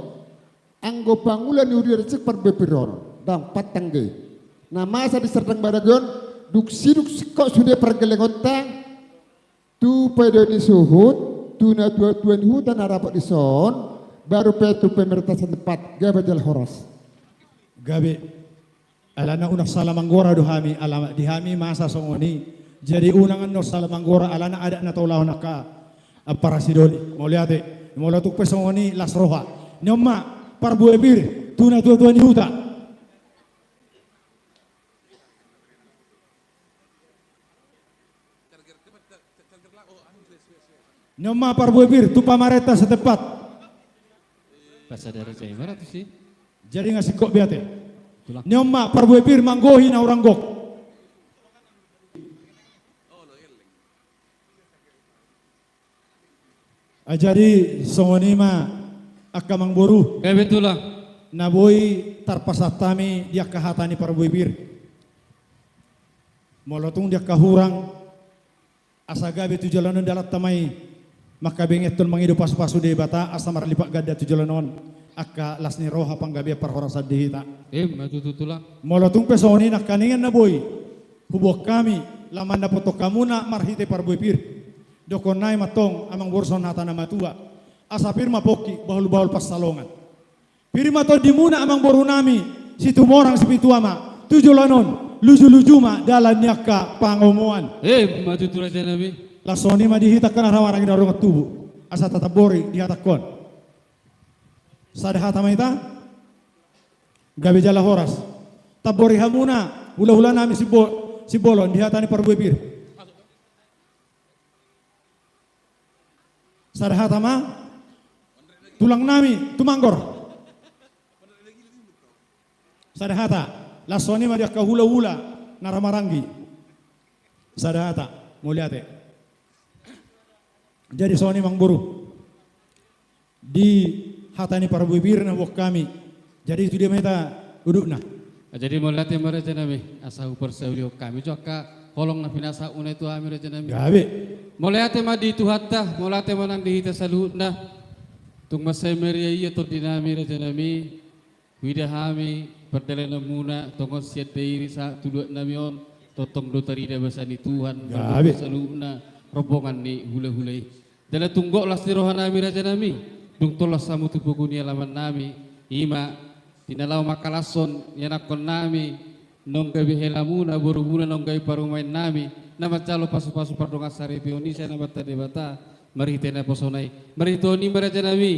E: anggo pangulan ni uri recek perbepiron, dang patangge. Nah masa disertang badagon, duksi kok sudah pergelengontang, tu pedo di suhut, tu na dua ni hutan harapat di son, baru petu pemerintah setempat, gabe jal horas.
H: gabe alana unak salamanggora dohami alama dihami masa songoni jadi unangan no salamanggora alana ada na taulah naka parasidoli mau lihat mau latuk pesongoni las roha nyoma parbuebir tuna tua ni huta nyoma parbuebir tu pamareta setepat
B: Pasal dari saya mana tu sih?
H: jadi ngasih kok biate nyoma parbuebir manggohi na orang gok jadi songoni ma akamang boru
B: Ya betul lah.
H: naboi tarpasatami dia kahatani parbuebir molotung dia kahurang asagabe tu jalanon dalat tamai maka bengetul mangido pasu-pasu de bata asamar lipak gada tu jalanon akka lasni roha panggabe parhora sadihita
B: Betul lah.
H: molotung pesoni nak kaningan naboi hubok kami laman na potok kamuna marhite parbuebir dokonai matong amang borson hatana matua asapir mapoki bahul-bahul pas salongan pirma to dimuna amang boru nami situ morang sipitu ama tujulanon luju-luju ma dalan nyaka pangomuan
B: Betul reza nami.
H: lasoni ma dihitak kana rawarang darong tubuh asa tatabori dihatakon sadahata maita gabe jala horas tabori hamuna hula-hula nami si bolon dihatani parbuebir sadahata ma tulang nami tumanggor sadahata lasoni ma dia kahula-hula naramarangi sadahata muliate jadi soni mangburu di hatani parbuebir na wok kami jadi itu dia meta udukna
B: Jadi mulai tema reza nami asahu perseulio kami juga kolong na pinasa una itu kami reza nami.
H: gabe
B: Mulai tema di itu hatta, mulai tema nang di hita salut na tung masai meria iya tur dinami reza nami wida hami perdelena muna tongon siat deiri sa tuduk nami on totong do tarida basani Tuhan
H: Gabe.
B: saluna rombongan ni hule-hule. Dala tunggok las ni rohan nami reza nami dung tolas samu tu puguni alaman nami ima tinalaw makalason yanakon nami nong gabi helamuna buru-buru nong gabi parumain nami nama calo pasu-pasu pardonga sari pionisa nama tade bata marihitena posonai maritoni maraja nami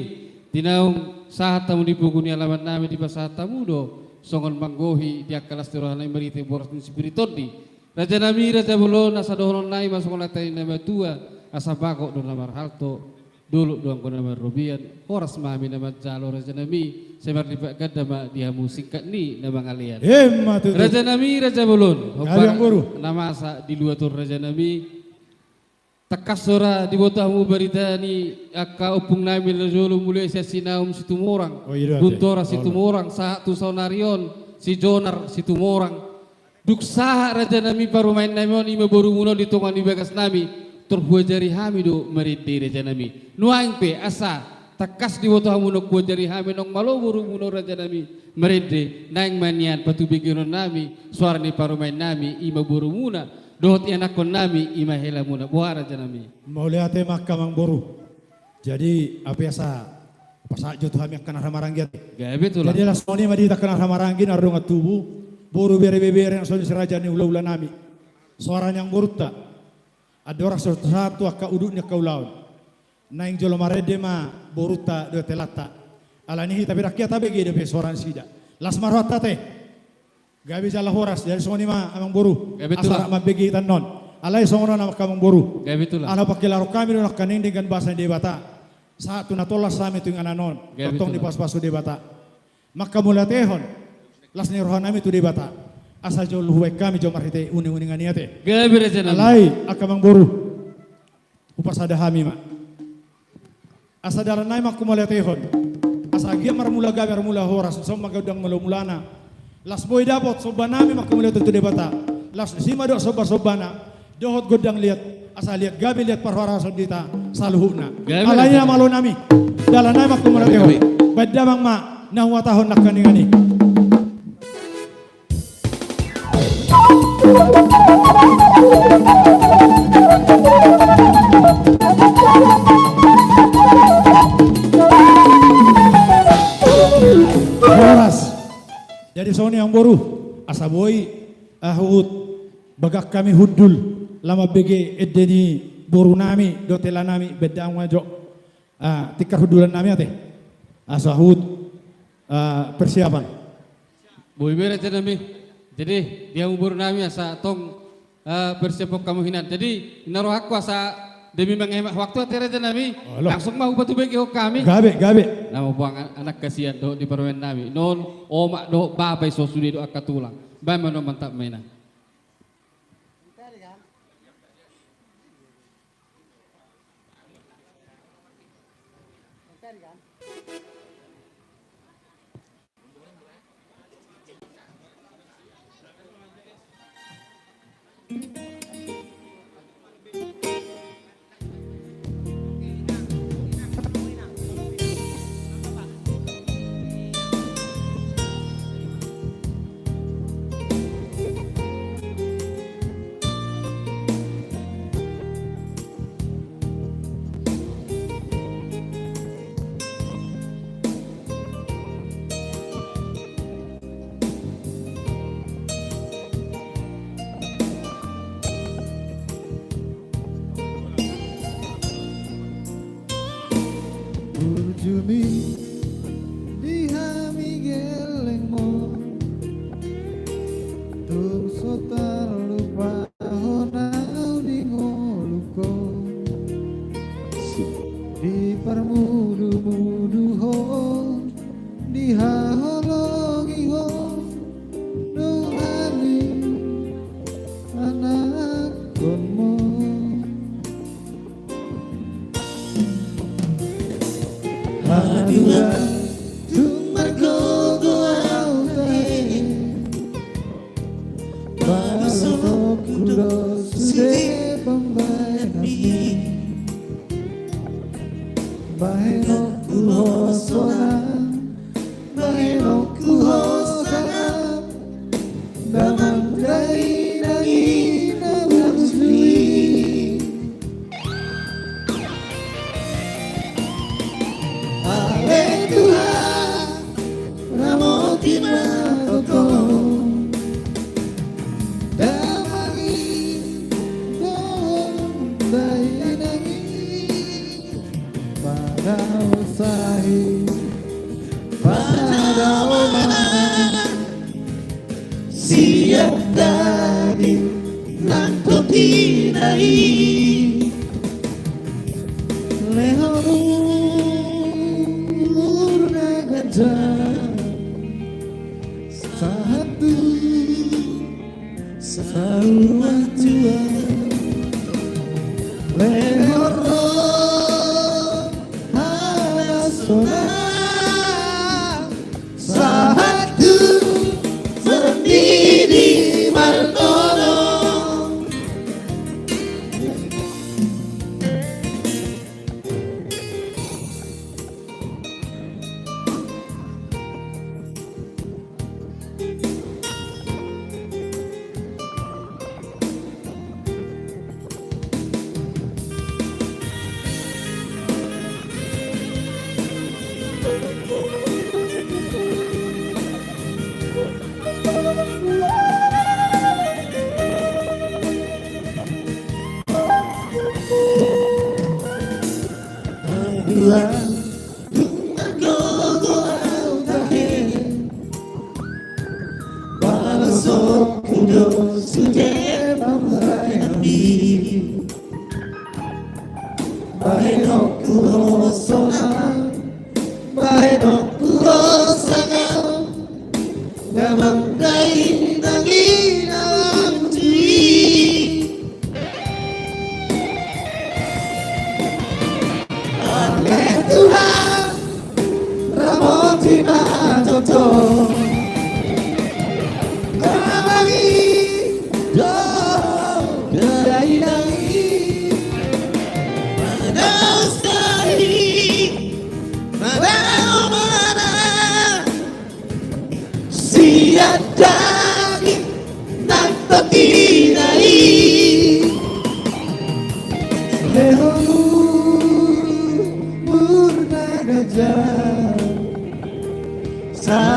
B: tinaum saat tamu dipuguni alamat nami di pasat tamu do songon manggohi dia kelas tirohanai marite boras spiritodi raja nami raja bulon asa dohon nai masuk latai nama tua asa bakok do nama halto dulu doang ko nama robian horas mami nama jalo raja nami semar di kadama dia musik ni nama ngalian
H: Emma tuh.
B: raja nami raja bulun
H: Yang guru.
B: nama asa di luar tur raja nami tekas sora di botamu berita ni akka upung nami rajolo mulai sia sinaum situ morang
H: Oh, iya,
B: buntora
H: iya.
B: situ morang saha tu sonarion si jonar situ morang duk saha raja nami parumain nami on ima boru muno di tongan di bagas nami terbuat jari hami do meriti raja nami nuaing pe asa takas di botamu no kuat jari hami nong malo boru muno raja nami meriti naing manian patu bikiron nami suara ni parumain nami ima boru muna dohot anak kon nami ima hela muna buah raja nami
H: Mau lihat makamang boru. Jadi apa ya pas aja tuh kami akan ramaranggi.
B: gabe tu lah
H: Jadi lah soni madi tak kena ramaranggi narung tubuh boru bere-bere yang soni seraja ni ulah nami. Suara yang boru tak. Ada orang satu akka uduknya kau laut. Naing jolo marede ma boru tak dua telata. Alani tapi rakyat tapi gede pe suara sida. Las marwata teh. Gabi jala horas dari soni ma amang boru.
B: Gabe tu lah.
H: Asal mabegi tanon. Alai songono nama kamang boru.
B: gabe tu lah
H: Ano pakilaro kami nak kaning dengan bahasa debata. Satu natolas sami tu yang ananon.
B: Gabi
H: Potong di
B: itulah.
H: pas-pasu debata. Maka mula tehon. Las ni rohanami tu debata. Asa jauh luhuai kami jauh marite uning-uning aniate.
B: gabe raja nami
H: Alai akamang boru. Upas ada hami mak. Asa dalan nai mak kumula tehon. Asa gia marmula gabe marmula horas. So magadang mulana. Las boy dapot sobanami mak kumula tu debata. Las sima do sobar-sobana. Dohot godang lihat asa lihat gabi lihat parwara sodita saluhuna.
B: Gabi
H: Alainya
B: lihat.
H: malo nami. Dalan nai mak kumula
C: Gabi,
H: tehon.
C: gabi.
H: Badamang ma nahwa tahon nakaningani. Horas. Jadi soni yang boru asaboy ahut bagak kami hudul lama bege edeni boru nami dotela nami beda wajo tikar hudulan nami ate asahut persiapan
B: boy be raja nami jadi dia umur nami asa tong bersiapok kamu hinat jadi naruh aku asa demi menghemat waktu ati raja nami
H: Alah.
B: langsung mau batu bagi kami
H: gabe
B: nama buang anak kasihan do di perwen nami non omak do babai so sudi do akatulang bay mano mantap mainan
E: Jumi di hami gelengmo tur sotar lupa honau di ngoluko di parmudu-mudu ho di hahologi ho dohani anak konmo Adua tumargo au tae Balok kudo sude pembayani Baheno kuhosona Baheno kuhosona Damang dai nagi namang sui Ale Tuhan Ramo Kimatoto Damagi Dom Dayanagi kau sahi pada oman
G: siap dari nanto tinai lehor gajah satu sarua tua lehor halasona satu sendiri martono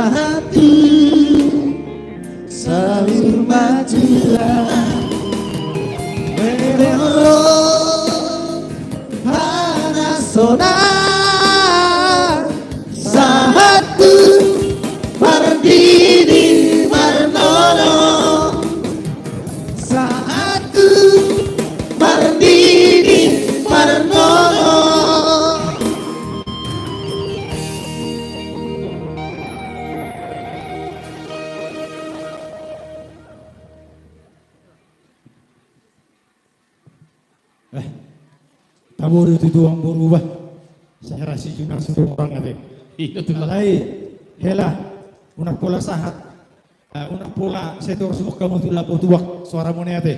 G: satu sayur majulah Panasona satu Mardini Marnono satu Mardini Marnono.
H: Tabur itu doang berubah. Saya rasa juga satu orang ada. Alai, hela, unak pola sahat, unak pola setor semua kamu tu lapo tuak suara mana ada.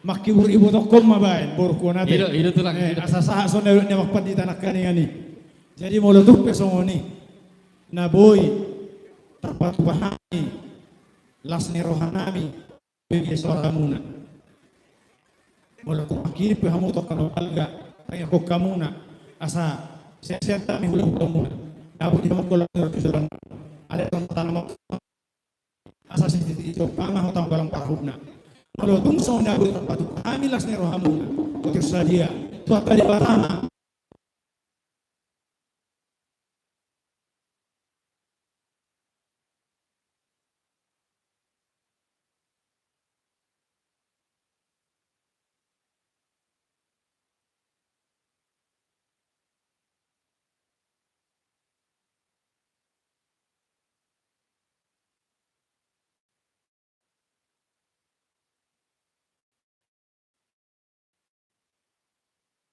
H: Maki ibu tokom mabain borku nate.
B: Itu tulang.
H: Asa sahat sone nyamak pandi tanah kani. Jadi mulu tuh pesongoni. Naboy, tapat bahani, lasni rohanami, bagi suara muna. Mulu tuh kiri pehamu tokan alga. Ay ko kamuna asa senta mi hulang kamuna abu di mangkol itu sudah ada tanam asa itu pamah utang balang parhubna kalau tungso na aku tempat kami las nero hamuna untuk sadia tuh kali pertama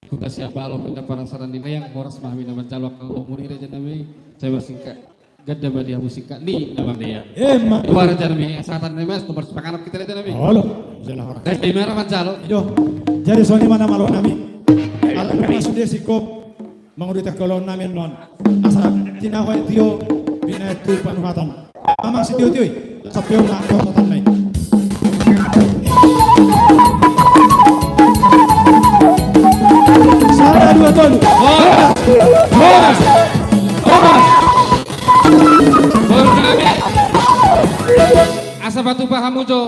B: Kita siapa lo pada parasaran di yang boras mahami nama calok kalau umur ini aja nami saya bersingkat gada badia musika ni nama dia.
H: Mak.
B: Luar aja nami satan nemes nomor sepakan kita lihat nami.
H: Halo, jalan orang.
B: Dari merah mancalo.
H: Ido, jadi soni mana malu nami. Alam kami sudah sikop mengurut kalau nami non. Asa tinawai tio bina itu panuhatan. Ama si tio sapio nak kau tanai. Sana dua tolu. Boras.
B: Asa batu pahamu jo.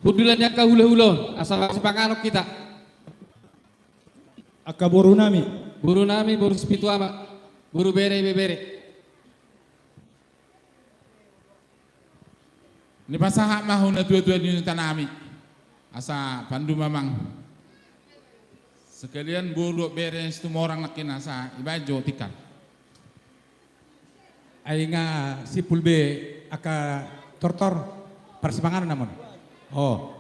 B: Hudulannya ke hula-hula. Asa sepakan kita.
H: Akaboru nami
B: Buru nami, buru sepitu ama, buru bere bebere.
A: Ni pasahak mahu na tua-tua di tanami. Asa pandu mamang. Sekalian buru bere semua orang laki nasa ibajo tikar.
I: Ay nga si Pulbe aka tortor persimpangan naman. Oh,